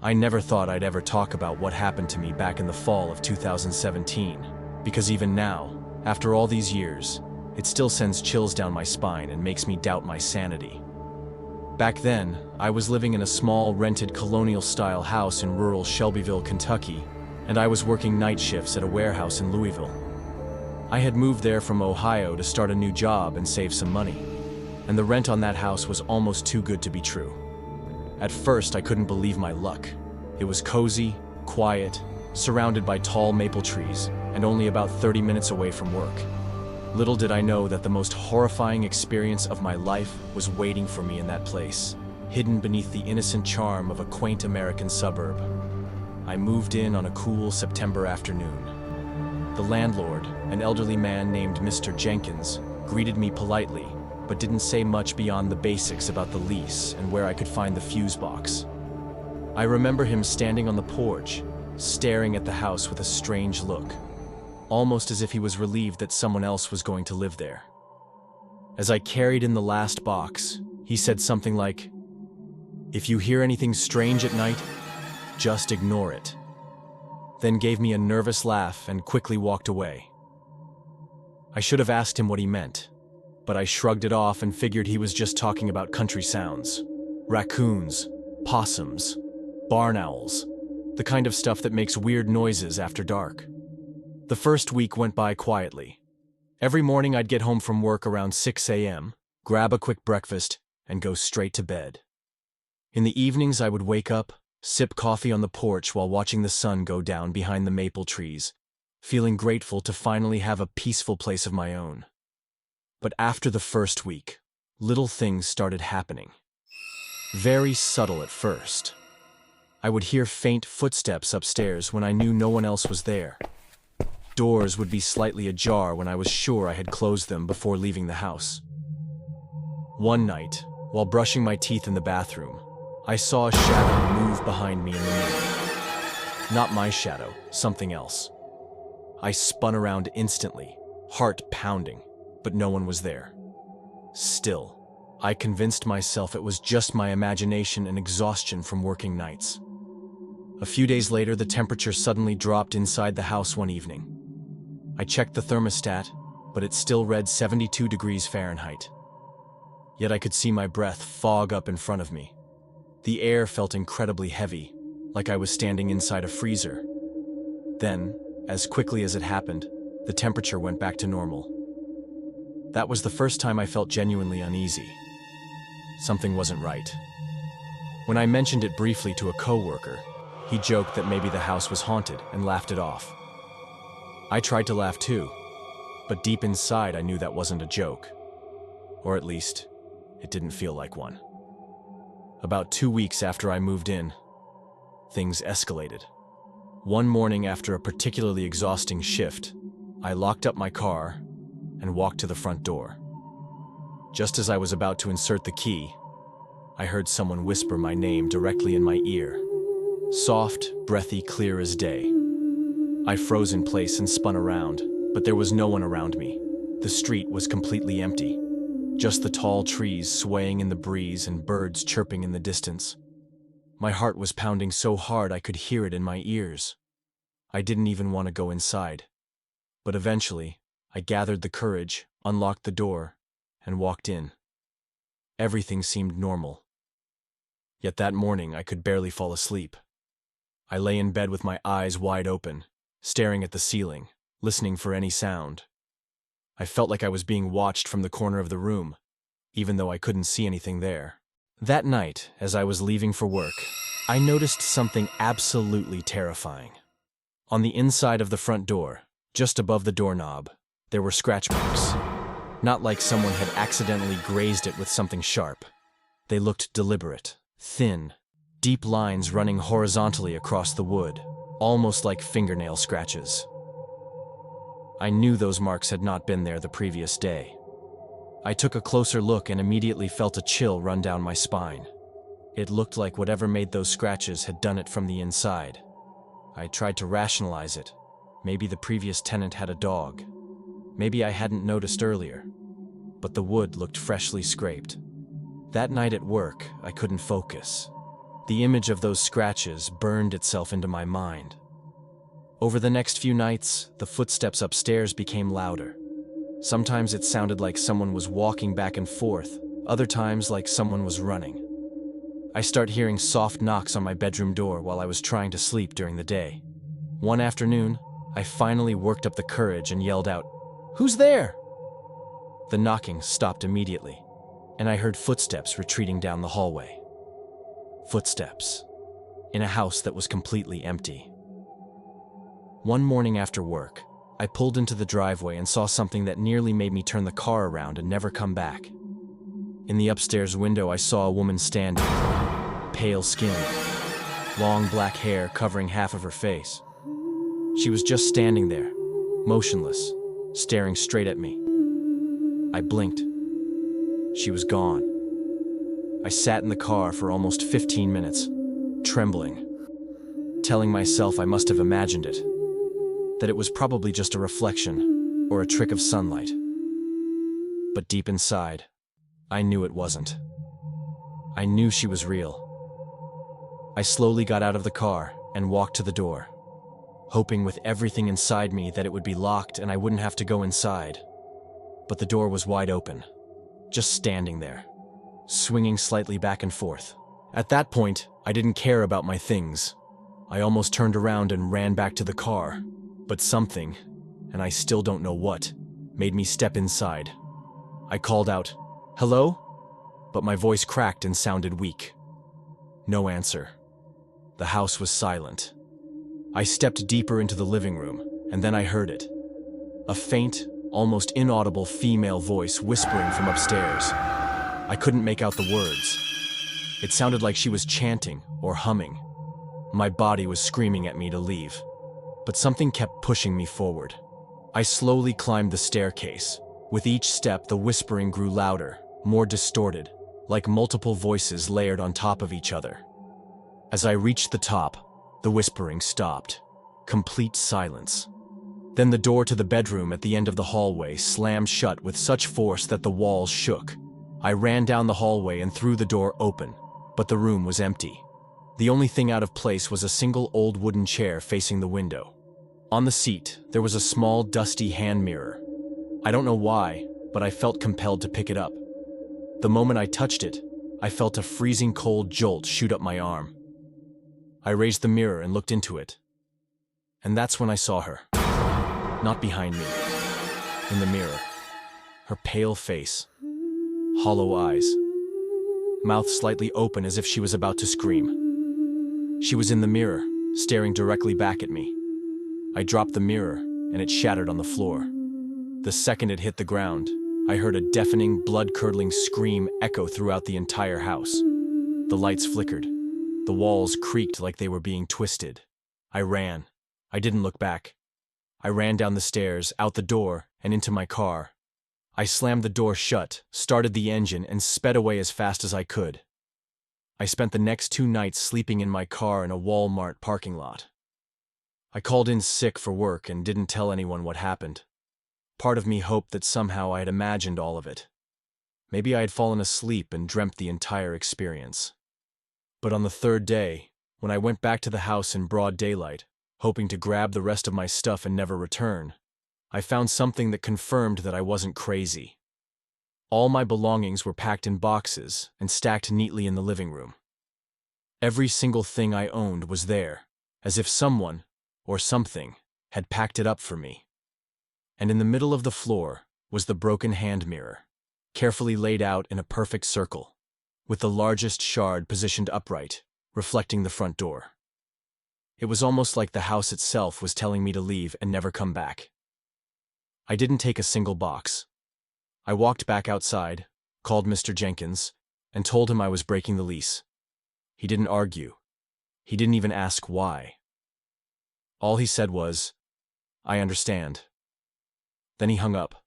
I never thought I'd ever talk about what happened to me back in the fall of 2017, because even now, after all these years, it still sends chills down my spine and makes me doubt my sanity. Back then, I was living in a small, rented colonial-style house in rural Shelbyville, Kentucky, and I was working night shifts at a warehouse in Louisville. I had moved there from Ohio to start a new job and save some money, and the rent on that house was almost too good to be true. At first, I couldn't believe my luck. It was cozy, quiet, surrounded by tall maple trees, and only about 30 minutes away from work. Little did I know that the most horrifying experience of my life was waiting for me in that place, hidden beneath the innocent charm of a quaint American suburb. I moved in on a cool September afternoon. The landlord, an elderly man named Mr. Jenkins, greeted me politely, but didn't say much beyond the basics about the lease and where I could find the fuse box. I remember him standing on the porch, staring at the house with a strange look, almost as if he was relieved that someone else was going to live there. As I carried in the last box, he said something like, "If you hear anything strange at night, just ignore it," then gave me a nervous laugh and quickly walked away. I should have asked him what he meant, but I shrugged it off and figured he was just talking about country sounds. Raccoons, possums, barn owls, the kind of stuff that makes weird noises after dark. The first week went by quietly. Every morning I'd get home from work around 6 a.m., grab a quick breakfast, and go straight to bed. In the evenings I would wake up, sip coffee on the porch while watching the sun go down behind the maple trees, feeling grateful to finally have a peaceful place of my own. But after the first week, little things started happening. Very subtle at first. I would hear faint footsteps upstairs when I knew no one else was there. Doors would be slightly ajar when I was sure I had closed them before leaving the house. One night, while brushing my teeth in the bathroom, I saw a shadow move behind me in the mirror. Not my shadow, something else. I spun around instantly, heart pounding, but no one was there. Still, I convinced myself it was just my imagination and exhaustion from working nights. A few days later, the temperature suddenly dropped inside the house one evening. I checked the thermostat, but it still read 72 degrees Fahrenheit. Yet I could see my breath fog up in front of me. The air felt incredibly heavy, like I was standing inside a freezer. Then, as quickly as it happened, the temperature went back to normal. That was the first time I felt genuinely uneasy. Something wasn't right. When I mentioned it briefly to a coworker, he joked that maybe the house was haunted and laughed it off. I tried to laugh too, but deep inside I knew that wasn't a joke. Or at least, it didn't feel like one. About 2 weeks after I moved in, things escalated. One morning after a particularly exhausting shift, I locked up my car and walked to the front door. Just as I was about to insert the key, I heard someone whisper my name directly in my ear. Soft, breathy, clear as day. I froze in place and spun around, but there was no one around me. The street was completely empty. Just the tall trees swaying in the breeze and birds chirping in the distance. My heart was pounding so hard I could hear it in my ears. I didn't even want to go inside. But eventually, I gathered the courage, unlocked the door, and walked in. Everything seemed normal. Yet that morning I could barely fall asleep. I lay in bed with my eyes wide open, staring at the ceiling, listening for any sound. I felt like I was being watched from the corner of the room, even though I couldn't see anything there. That night, as I was leaving for work, I noticed something absolutely terrifying. On the inside of the front door, just above the doorknob, there were scratch marks. Not like someone had accidentally grazed it with something sharp. They looked deliberate, thin, deep lines running horizontally across the wood, almost like fingernail scratches. I knew those marks had not been there the previous day. I took a closer look and immediately felt a chill run down my spine. It looked like whatever made those scratches had done it from the inside. I tried to rationalize it. Maybe the previous tenant had a dog. Maybe I hadn't noticed earlier. But the wood looked freshly scraped. That night at work, I couldn't focus. The image of those scratches burned itself into my mind. Over the next few nights, the footsteps upstairs became louder. Sometimes it sounded like someone was walking back and forth, other times like someone was running. I start hearing soft knocks on my bedroom door while I was trying to sleep during the day. One afternoon, I finally worked up the courage and yelled out, "Who's there?" The knocking stopped immediately, and I heard footsteps retreating down the hallway. Footsteps in a house that was completely empty. One morning after work, I pulled into the driveway and saw something that nearly made me turn the car around and never come back. In the upstairs window, I saw a woman standing, pale skin, long black hair covering half of her face. She was just standing there, motionless, staring straight at me. I blinked. She was gone. I sat in the car for almost 15 minutes, trembling, telling myself I must have imagined it, that it was probably just a reflection or a trick of sunlight. But deep inside, I knew it wasn't. I knew she was real. I slowly got out of the car and walked to the door, hoping with everything inside me that it would be locked and I wouldn't have to go inside. But the door was wide open, just standing there, swinging slightly back and forth. At that point, I didn't care about my things. I almost turned around and ran back to the car, but something, and I still don't know what, made me step inside. I called out, "Hello?" But my voice cracked and sounded weak. No answer. The house was silent. I stepped deeper into the living room, and then I heard it. A faint, almost inaudible female voice whispering from upstairs. I couldn't make out the words. It sounded like she was chanting or humming. My body was screaming at me to leave, but something kept pushing me forward. I slowly climbed the staircase. With each step, the whispering grew louder, more distorted, like multiple voices layered on top of each other. As I reached the top, the whispering stopped. Complete silence. Then the door to the bedroom at the end of the hallway slammed shut with such force that the walls shook. I ran down the hallway and threw the door open, but the room was empty. The only thing out of place was a single old wooden chair facing the window. On the seat, there was a small, dusty hand mirror. I don't know why, but I felt compelled to pick it up. The moment I touched it, I felt a freezing cold jolt shoot up my arm. I raised the mirror and looked into it. And that's when I saw her. Not behind me. In the mirror. Her pale face. Hollow eyes. Mouth slightly open as if she was about to scream. She was in the mirror, staring directly back at me. I dropped the mirror, and it shattered on the floor. The second it hit the ground, I heard a deafening, blood-curdling scream echo throughout the entire house. The lights flickered. The walls creaked like they were being twisted. I ran. I didn't look back. I ran down the stairs, out the door, and into my car. I slammed the door shut, started the engine, and sped away as fast as I could. I spent the next 2 nights sleeping in my car in a Walmart parking lot. I called in sick for work and didn't tell anyone what happened. Part of me hoped that somehow I had imagined all of it. Maybe I had fallen asleep and dreamt the entire experience. But on the 3rd day, when I went back to the house in broad daylight, hoping to grab the rest of my stuff and never return, I found something that confirmed that I wasn't crazy. All my belongings were packed in boxes and stacked neatly in the living room. Every single thing I owned was there, as if someone, or something, had packed it up for me. And in the middle of the floor was the broken hand mirror, carefully laid out in a perfect circle, with the largest shard positioned upright, reflecting the front door. It was almost like the house itself was telling me to leave and never come back. I didn't take a single box. I walked back outside, called Mr. Jenkins, and told him I was breaking the lease. He didn't argue. He didn't even ask why. All he said was, "I understand." Then he hung up.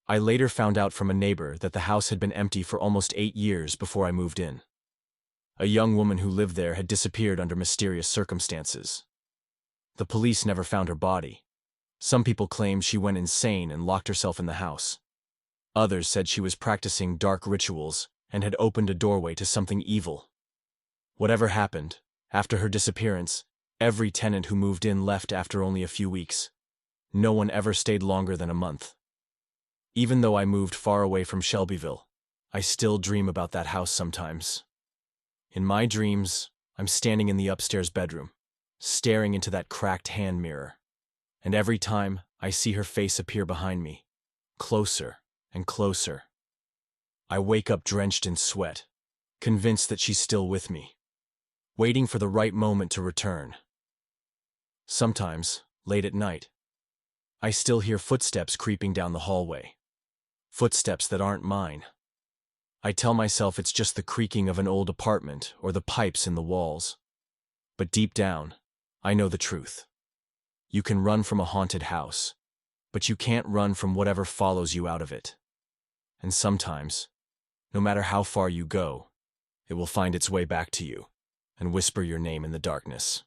I later found out from a neighbor that the house had been empty for almost 8 years before I moved in. A young woman who lived there had disappeared under mysterious circumstances. The police never found her body. Some people claimed she went insane and locked herself in the house. Others said she was practicing dark rituals and had opened a doorway to something evil. Whatever happened, after her disappearance, every tenant who moved in left after only a few weeks. No one ever stayed longer than a month. Even though I moved far away from Shelbyville, I still dream about that house sometimes. In my dreams, I'm standing in the upstairs bedroom, staring into that cracked hand mirror. And every time, I see her face appear behind me, closer and closer. I wake up drenched in sweat, convinced that she's still with me, waiting for the right moment to return. Sometimes, late at night, I still hear footsteps creeping down the hallway. Footsteps that aren't mine. I tell myself it's just the creaking of an old apartment or the pipes in the walls. But deep down, I know the truth. You can run from a haunted house, but you can't run from whatever follows you out of it. And sometimes, no matter how far you go, it will find its way back to you and whisper your name in the darkness.